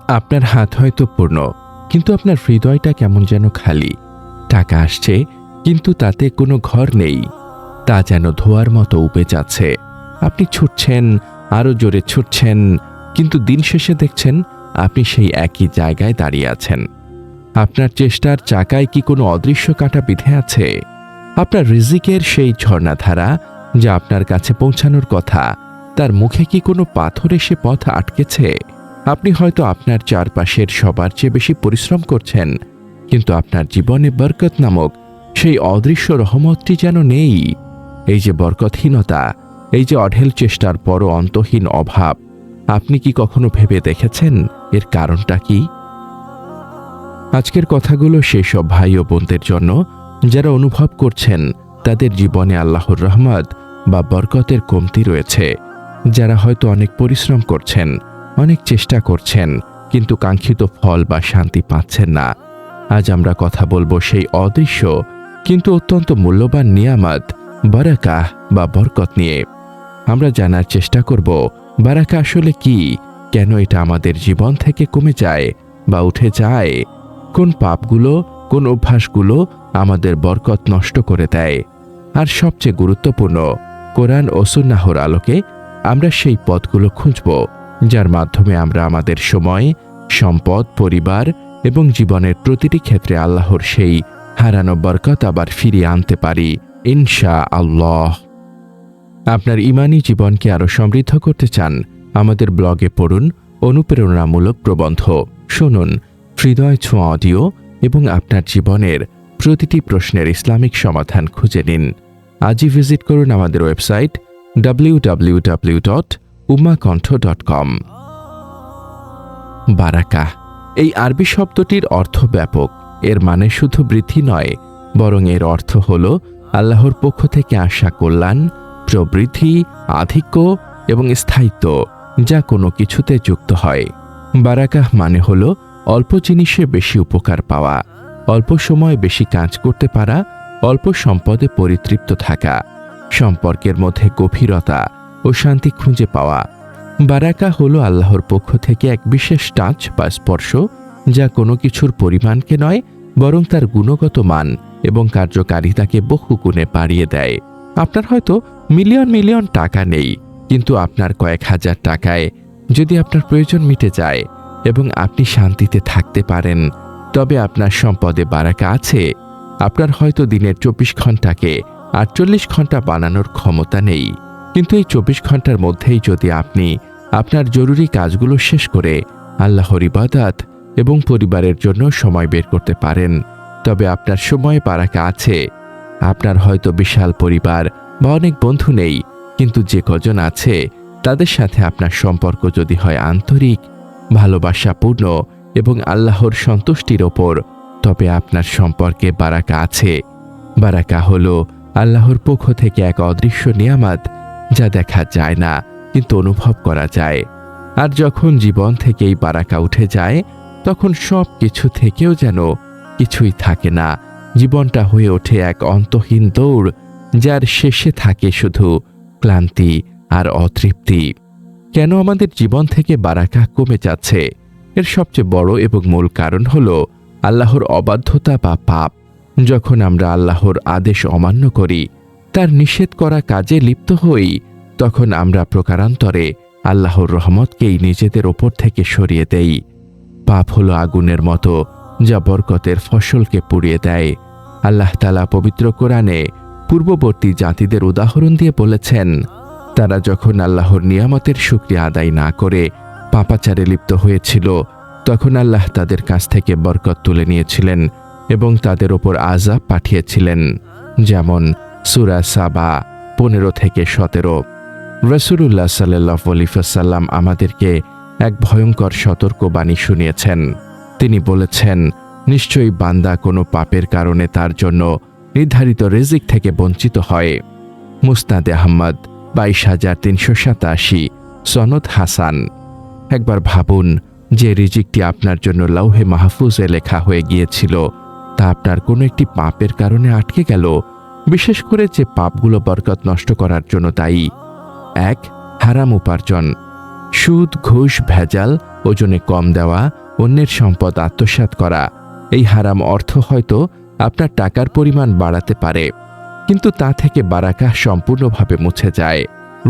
আপনার হাত হয়তো পূর্ণ, কিন্তু আপনার হৃদয়টা কেমন যেন খালি। টাকা আসছে, কিন্তু তাতে কোনো ঘর নেই। তা যেন ধোঁয়ার মতো উপে যাচ্ছে। আপনি ছুটছেন, আরও জোরে ছুটছেন, কিন্তু দিন শেষে দেখছেন আপনি সেই একই জায়গায় দাঁড়িয়ে আছেন। আপনার চেষ্টার চাকায় কি কোনো অদৃশ্য কাঁটা বিঁধে আছে? আপনার রিজিকের সেই ঝর্ণাধারা যা আপনার কাছে পৌঁছানোর কথা, তার মুখে কি কোনো পাথর এসে পথ আটকেছে? আপনি হয়তো আপনার চারপাশের সবার চেয়ে বেশি পরিশ্রম করছেন, কিন্তু আপনার জীবনে বরকত নামক সেই অদৃশ্য রহমতটি যেন নেই। এই যে বরকতহীনতা, এই যে অঢেল চেষ্টার পরও অন্তহীন অভাব, আপনি কি কখনো ভেবে দেখেছেন এর কারণটা কি? আজকের কথাগুলো সেই সব ভাই ও বোনদের জন্য যারা অনুভব করছেন তাদের জীবনে আল্লাহর রহমত বা বরকতের কমতি রয়েছে, যারা হয়তো অনেক পরিশ্রম করছেন, অনেক চেষ্টা করছেন, কিন্তু কাঙ্ক্ষিত ফল বা শান্তি পাচ্ছেন না। আজ আমরা কথা বলবো সেই অদৃশ্য কিন্তু অত্যন্ত মূল্যবান নিয়ামত বারাকাহ বা বরকত নিয়ে। আমরা জানার চেষ্টা করব বারাকা আসলে কি, কেন এটা আমাদের জীবন থেকে কমে যায় বা উঠে যায়, কোন পাপগুলো, কোন অভ্যাসগুলো আমাদের বরকত নষ্ট করে দেয়, আর সবচেয়ে গুরুত্বপূর্ণ, কোরআন ও সুন্নাহর আলোকে আমরা সেই পথগুলো খুঁজব যার মাধ্যমে আমরা আমাদের সময়, সম্পদ, পরিবার এবং জীবনের প্রতিটি ক্ষেত্রে আল্লাহর সেই হারানো বরকত আবার ফিরিয়ে আনতে পারি ইনশাআল্লাহ। আপনার ঈমানি জীবনকে আরও সমৃদ্ধ করতে চান? আমাদের ব্লগে পড়ুন অনুপ্রেরণামূলক প্রবন্ধ, শুনুন হৃদয় ছোঁয়া অডিও এবং আপনার জীবনের প্রতিটি প্রশ্নের ইসলামিক সমাধান খুঁজে নিন। আজই ভিজিট করুন আমাদের ওয়েবসাইট www.ummahkonth.com। বারাকাহ এই আরবি শব্দটির অর্থ ব্যাপক। এর মানে শুধু বৃদ্ধি নয়, বরং এর অর্থ হল আল্লাহর পক্ষ থেকে আসা কল্যাণ, প্রবৃদ্ধি, আধিক্য এবং স্থায়িত্ব, যা কোনো কিছুতে যুক্ত হয়। বারাকাহ মানে হল অল্প জিনিসে বেশি উপকার পাওয়া, অল্প সময়ে বেশি কাজ করতে পারা, অল্প সম্পদে পরিতৃপ্ত থাকা, সম্পর্কের মধ্যে গভীরতা ও শান্তি খুঁজে পাওয়া। বারাকা হলো আল্লাহর পক্ষ থেকে এক বিশেষ টাচ বা স্পর্শ, যা কোনো কিছুর পরিমাণকে নয়, বরং তার গুণগত মান এবং কার্যকারিতাকে বহু গুণে বাড়িয়ে দেয়। আপনার হয়তো মিলিয়ন মিলিয়ন টাকা নেই, কিন্তু আপনার কয়েক হাজার টাকায় যদি আপনার প্রয়োজন মিটে যায় এবং আপনি শান্তিতে থাকতে পারেন, তবে আপনার সম্পদে বারাকা আছে। আপনার হয়তো দিনের 24 ঘন্টাকে 48 ঘন্টা বানানোর ক্ষমতা নেই, কিন্তু এই 24 ঘন্টার মধ্যেই যদি আপনি আপনার জরুরি কাজগুলো শেষ করে আল্লাহর ইবাদত এবং পরিবারের জন্য সময় বের করতে পারেন, তবে আপনার সময়ে বারাকা আছে। আপনার হয়তো বিশাল পরিবার বা অনেক বন্ধু নেই, কিন্তু যে কজন আছে তাদের সাথে আপনার সম্পর্ক যদি হয় আন্তরিক, ভালোবাসাপূর্ণ এবং আল্লাহর সন্তুষ্টির ওপর, তবে আপনার সম্পর্কে বারাকা আছে। বারাকা হলো আল্লাহর পক্ষ থেকে এক অদৃশ্য নিয়ামত, যা দেখা যায় না কিন্তু অনুভব করা যায়। আর যখন জীবন থেকেই বারাকা উঠে যায়, তখন সব কিছু থেকেও যেন কিছুই থাকে না। জীবনটা হয়ে ওঠে এক অন্তহীন দৌড়, যার শেষে থাকে শুধু ক্লান্তি আর অতৃপ্তি। কেন আমাদের জীবন থেকে বারাকা কমে যাচ্ছে? এর সবচেয়ে বড় এবং মূল কারণ হল আল্লাহর অবাধ্যতা বা পাপ। যখন আমরা আল্লাহর আদেশ অমান্য করি, তার নিষেধ করা কাজে লিপ্ত হই, তখন আমরা প্রকারান্তরে আল্লাহর রহমতকেই নিজেদের ওপর থেকে সরিয়ে দেই। পাপ হলো আগুনের মতো, যা বরকতের ফসলকে পুড়িয়ে দেয়। আল্লাহ তাআলা পবিত্র কোরআনে পূর্ববর্তী জাতিদের উদাহরণ দিয়ে বলেছেন, তারা যখন আল্লাহর নিয়ামতের শুকরিয়া আদায় না করে পাপাচারে লিপ্ত হয়েছিল, তখন আল্লাহ তাদের কাছ থেকে বরকত তুলে নিয়েছিলেন এবং তাদের ওপর আযাব পাঠিয়েছিলেন। যেমন সূরা সাবা 15-17। রাসূলুল্লাহ সাল্লাল্লাহু আলাইহি ওয়াসাল্লাম আমাদেরকে এক ভয়ঙ্কর সতর্কবাণী শুনিয়েছেন। তিনি বলেছেন, নিশ্চয়ই বান্দা কোনো পাপের কারণে তার জন্য নির্ধারিত রিজিক থেকে বঞ্চিত হয়। মুসনাদে আহমদ 22,387, সনদ হাসান। একবার ভাবুন, যে রিজিকটি আপনার জন্য লাউহে মাহফুজে লেখা হয়ে গিয়েছিল, তা আপনার কোনো একটি পাপের কারণে আটকে গেল। বিশেষ করে যে পাপগুলো বরকত নষ্ট করার জন্য দায়ী। 1. হারাম উপার্জন। সুদ, ঘুষ, ভেজাল, ওজনে কম দেওয়া, অন্যের সম্পদ আত্মসাৎ করা, এই হারাম অর্থ হয়তো আপনার টাকার পরিমাণ বাড়াতে পারে, কিন্তু তা থেকে বারাকাহ সম্পূর্ণভাবে মুছে যায়।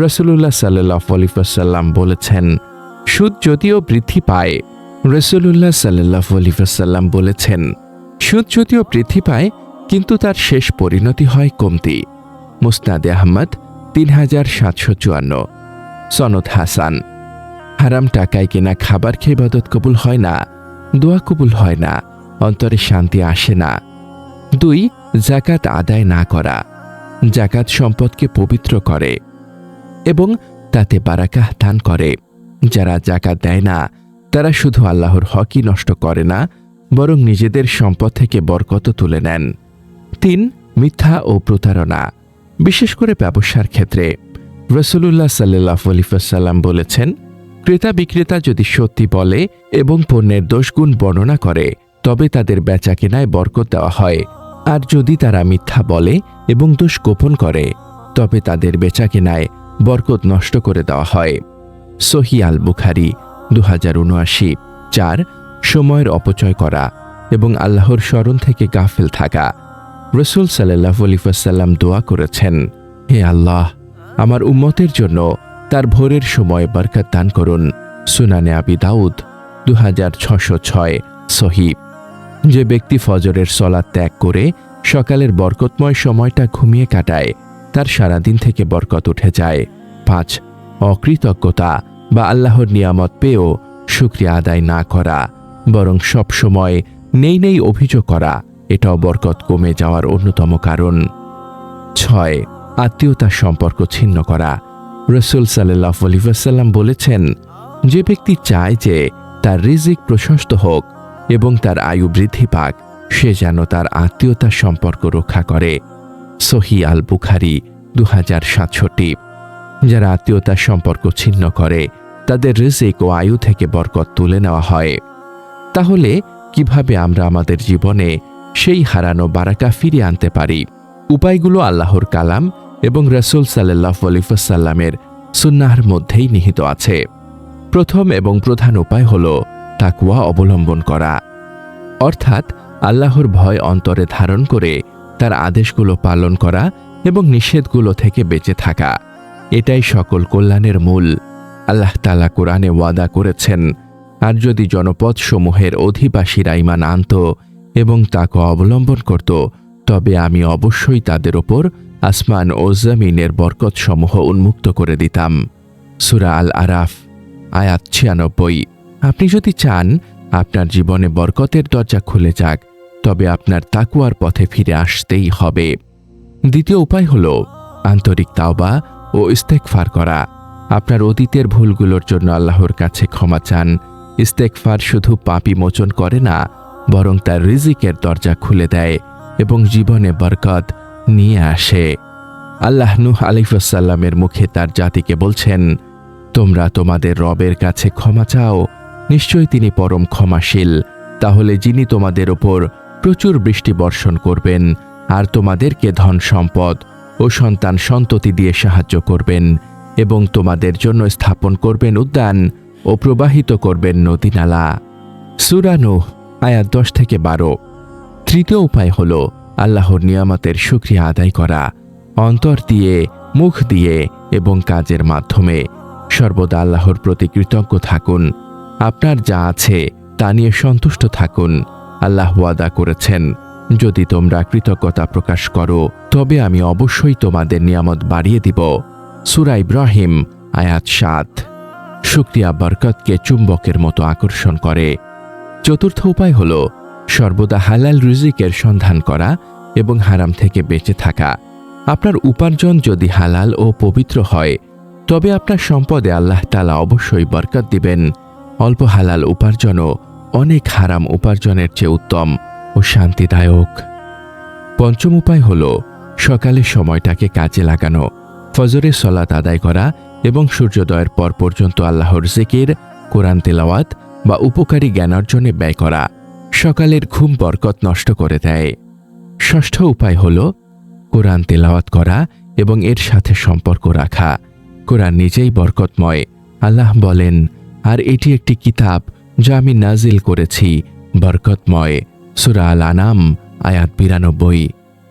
রাসূলুল্লাহ সাল্লাল্লাহু আলাইহি ওয়াসাল্লাম বলেছেন, সুদ যদিও বৃদ্ধি পায় রাসূলুল্লাহ সাল্লাল্লাহু আলাইহি ওয়াসাল্লাম বলেছেন, সুদ যদিও বৃদ্ধি পায় কিন্তু তার শেষ পরিণতি হয় কমতি। মুসনাদে আহমদ 3754, সনদ হাসান। হারাম টাকায় কেনা খাবার খেয়ে ইবাদত কবুল হয় না, দোয়া কবুল হয় না, অন্তরে শান্তি আসে না। 2, যাকাত আদায় না করা। যাকাত সম্পদকে পবিত্র করে এবং তাতে বারাকাহ দান করে। যারা যাকাত দেয় না তারা শুধু আল্লাহর হকই নষ্ট করে না, বরং নিজেদের সম্পদ থেকে বরকত তুলে নেন। 3, মিথ্যা ও প্রতারণা, বিশেষ করে ব্যবসার ক্ষেত্রে। রাসূলুল্লাহ সাল্লাল্লাহু আলাইহি ওয়াসাল্লাম বলেছেন, ক্রেতা বিক্রেতা যদি সত্যি বলে এবং পণ্যের দোষগুণ বর্ণনা করে তবে তাদের বেচাকেনায় বরকত দেওয়া হয়, আর যদি তারা মিথ্যা বলে এবং দোষ গোপন করে তবে তাদের বেচাকেনায় বরকত নষ্ট করে দেওয়া হয়। সহিহ আল বুখারী 2079। 4, সময়ের অপচয় করা এবং আল্লাহর স্মরণ থেকে গাফেল থাকা। রাসূল সাল্লাল্লাহু আলাইহি ওয়াসাল্লাম দোয়া করেছেন, হে আল্লাহ, আমার উম্মতের জন্য তার ভোরের সময় বরকত দান করুন। সুনানে আবি দাউদ 2606। সহিহ। যে ব্যক্তি ফজরের সলাত ত্যাগ করে সকালের বরকতময় সময়টা ঘুমিয়ে কাটায় তার সারাদিন থেকে বরকত উঠে যায়। 5, অকৃতজ্ঞতা বা আল্লাহর নিয়ামত পেয়েও শুকরিয়া আদায় না করা, বরং সব সময় নেই নেই অভিযোগ করা, এটাও বরকত কমে যাওয়ার অন্যতম কারণ। 6, আত্মীয়তার সম্পর্ক ছিন্ন করা। রাসূল সাল্লাল্লাহু আলাইহি ওয়াসাল্লাম বলেছেন, যে ব্যক্তি চায় যে তার রিজিক প্রশস্ত হোক এবং তার আয়ু বৃদ্ধি পাক, সে যেন তার আত্মীয়তার সম্পর্ক রক্ষা করে। সহিহ আল বুখারী 2067। যারা আত্মীয়তার সম্পর্ক ছিন্ন করে তাদের রিজিক ও আয়ু থেকে বরকত তুলে নেওয়া হয়। তাহলে কিভাবে আমরা আমাদের জীবনে সেই হারানো বারাকা ফিরিয়ে আনতে পারি? উপায়গুলো আল্লাহর কালাম এবং রাসূল সাল্লাল্লাহু আলাইহি ওয়াসাল্লামের সুন্নাহর মধ্যেই নিহিত আছে। প্রথম এবং প্রধান উপায় হল তাকওয়া অবলম্বন করা, অর্থাৎ আল্লাহর ভয় অন্তরে ধারণ করে তার আদেশগুলো পালন করা এবং নিষেধগুলো থেকে বেঁচে থাকা। এটাই সকল কল্যাণের মূল। আল্লাহ তাআলা কোরআনে ওয়াদা করেছেন, আর যদি জনপদ সমূহের অধিবাসীরা ঈমান আনত এবং তাকওয়া অবলম্বন করত তবে আমি অবশ্যই তাদের ওপর আসমান ও জমিনের বরকত সমূহ উন্মুক্ত করে দিতাম। সূরা আল আরাফ আয়াত 96। আপনি যদি চান আপনার জীবনে বরকতের দরজা খুলে যাক তবে আপনার তাকওয়ার পথে ফিরে আসতেই হবে। দ্বিতীয় উপায় হল আন্তরিক তাওবা ও ইস্তেগফার করা। আপনার অতীতের ভুলগুলোর জন্য আল্লাহর কাছে ক্ষমা চান। ইস্তেগফার শুধু পাপী মোচন করে না, বরং তার রিজিকের দরজা খুলে দেয় এবং জীবনে বরকত নিয়ে আসে। আল্লাহ নূহ আলাইহিস সালামের মুখে তার জাতিকে বলছেন, তোমরা তোমাদের রবের কাছে ক্ষমা চাও, নিশ্চয়ই তিনি পরম ক্ষমাশীল। তাহলে যিনি তোমাদের ওপর প্রচুর বৃষ্টি বর্ষণ করবেন আর তোমাদেরকে ধন সম্পদ ও সন্তান সন্ততি দিয়ে সাহায্য করবেন এবং তোমাদের জন্য স্থাপন করবেন উদ্যান ও প্রবাহিত করবেন নদী নালা। সূরা নূহ আয়াত 10-12। তৃতীয় উপায় হল আল্লাহর নিয়ামতের শুকরিয়া আদায় করা, অন্তর দিয়ে, মুখ দিয়ে এবং কাজের মাধ্যমে। সর্বদা আল্লাহর প্রতি কৃতজ্ঞ থাকুন। আপনার যা আছে তা নিয়ে সন্তুষ্ট থাকুন। আল্লাহ ওয়াদা করেছেন, যদি তোমরা কৃতজ্ঞতা প্রকাশ করো তবে আমি অবশ্যই তোমাদের নিয়ামত বাড়িয়ে দিব। সূরা ইব্রাহিম আয়াত 7। শুকরিয়া বরকতকে চুম্বকের মতো আকর্ষণ করে। চতুর্থ উপায় হল সর্বদা হালাল রিজিকের সন্ধান করা এবং হারাম থেকে বেঁচে থাকা। আপনার উপার্জন যদি হালাল ও পবিত্র হয় তবে আপনার সম্পদে আল্লাহ তাআলা অবশ্যই বরকত দিবেন। অল্প হালাল উপার্জনও অনেক হারাম উপার্জনের চেয়ে উত্তম ও শান্তিদায়ক। পঞ্চম উপায় হল সকালের সময়টাকে কাজে লাগানো, ফজরের সালাত আদায় করা এবং সূর্যোদয়ের পর পর্যন্ত আল্লাহর জিকির, কোরআন তেলাওয়াত বা উপকারী জ্ঞান অর্জনে ব্যয় করা। সকালের ঘুম বরকত নষ্ট করে দেয়। ষষ্ঠ উপায় হল কোরআন তেলাওয়াত করা এবং এর সাথে সম্পর্ক রাখা। কোরআন নিজেই বরকতময়, আল্লাহ বলেন, আর এটি একটি কিতাব যা আমি নাজিল করেছি, বরকতময়। সূরা আল আনাম আয়াত 92।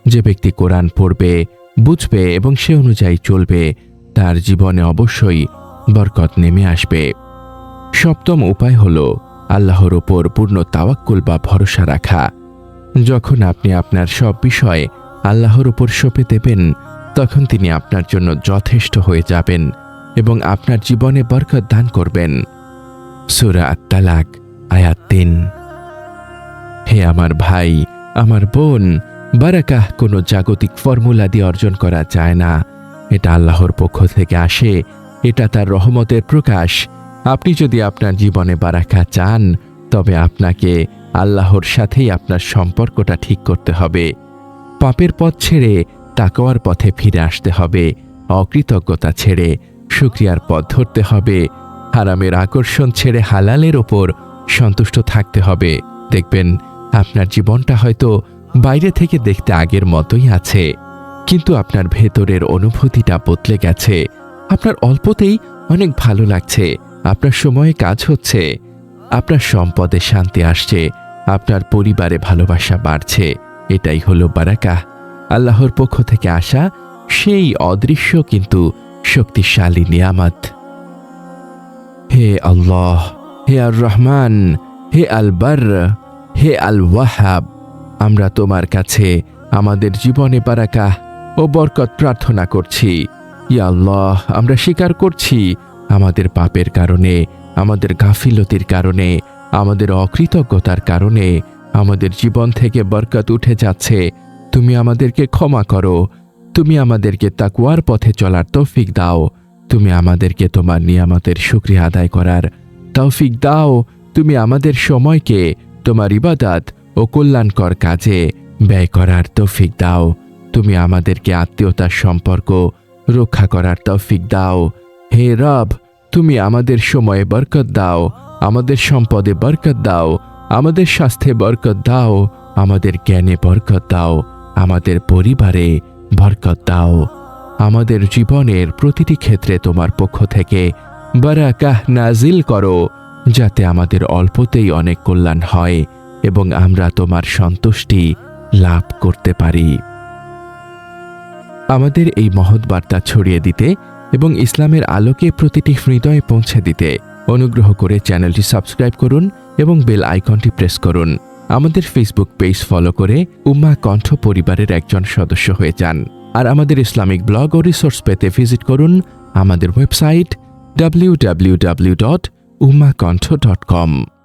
যে ব্যক্তি কোরআন পড়বে, বুঝবে এবং সে অনুযায়ী চলবে, তার জীবনে অবশ্যই বরকত নেমে আসবে। সপ্তম উপায় হল আল্লাহর ওপর পূর্ণ তাওয়াক্কুল বা ভরসা রাখা। যখন আপনি আপনার সব বিষয় আল্লাহর উপর সঁপে দেবেন, তখন তিনি আপনার জন্য যথেষ্ট হয়ে যাবেন এবং আপনার জীবনে বরকত দান করবেন। সূরা আত-তালাক আয়াত 3। হে আমার ভাই, আমার বোন, বারাকাহ কোনো জাগতিক ফর্মুলা দিয়ে অর্জন করা যায় না। এটা আল্লাহর পক্ষ থেকে আসে, এটা তার রহমতের প্রকাশ। আপনি যদি আপনার জীবনে বারাকা চান, তবে আপনাকে আল্লাহর সাথেই আপনার সম্পর্কটা ঠিক করতে হবে। পাপের পথ ছেড়ে তাকওয়ার পথে ফিরে আসতে হবে। অকৃতজ্ঞতা ছেড়ে শুকরিয়ার পথ ধরতে হবে। হারামের আকর্ষণ ছেড়ে হালালের ওপর সন্তুষ্ট থাকতে হবে। দেখবেন আপনার জীবনটা হয়তো বাইরে থেকে দেখতে আগের মতোই আছে, কিন্তু আপনার ভেতরের অনুভূতিটা বদলে গেছে। আপনার অল্পতেই অনেক ভালো লাগছে, আপনার সময়ে কাজ হচ্ছে, আপনার সম্পদে শান্তি আসছে, আপনার পরিবারে ভালোবাসা বাড়ছে। এটাই হলো বারাকাহ, আল্লাহর পক্ষ থেকে আসা সেই অদৃশ্য কিন্তু শক্তিশালী নিয়ামত। হে আল্লাহ, হে আর রহমান, হে আল বার, হে আল ওয়াহাব, আমরা তোমার কাছে আমাদের জীবনে বারাকাহ ও বরকত প্রার্থনা করছি। ইয়া আল্লাহ, আমরা স্বীকার করছি আমাদের পাপের কারণে, আমাদের গাফিলতির কারণে, আমাদের অকৃতজ্ঞতার কারণে আমাদের জীবন থেকে বরকত উঠে যাচ্ছে। তুমি আমাদেরকে ক্ষমা করো। তুমি আমাদেরকে তাকওয়ার পথে চলার তৌফিক দাও। তুমি আমাদেরকে তোমার নিয়ামতের শুকরিয়া আদায় করার তৌফিক দাও। তুমি আমাদের সময়কে তোমার ইবাদত ও কল্যাণকর কাজে ব্যয় করার তৌফিক দাও। তুমি আমাদেরকে আত্মীয়তার সম্পর্ক রক্ষা করার তৌফিক দাও। হে রব, তুমি আমাদের সময়ে বরকত দাও, আমাদের সম্পদে বরকত দাও, আমাদের স্বাস্থ্যে বরকত দাও, আমাদের জ্ঞানে বরকত দাও, আমাদের পরিবারে বরকত দাও। আমাদের জীবনের প্রতিটি ক্ষেত্রে তোমার পক্ষ থেকে বারাকাহ নাজিল করো, যাতে আমাদের অল্পতেই অনেক কল্যাণ হয় এবং আমরা তোমার সন্তুষ্টি লাভ করতে পারি। আমাদের এই মহৎ বার্তা ছড়িয়ে দিতে এবং ইসলামের আলোকে প্রতিটি হৃদয়ে পৌঁছে দিতে অনুগ্রহ করে চ্যানেলটি সাবস্ক্রাইব করুন এবং বেল আইকনটি প্রেস করুন। আমাদের ফেসবুক পেজ ফলো করে উম্মাহ কণ্ঠ পরিবারের একজন সদস্য হয়ে যান। আর আমাদের ইসলামিক ব্লগ ও রিসোর্স পেতে ভিজিট করুন আমাদের ওয়েবসাইট www.ummahkontho.com।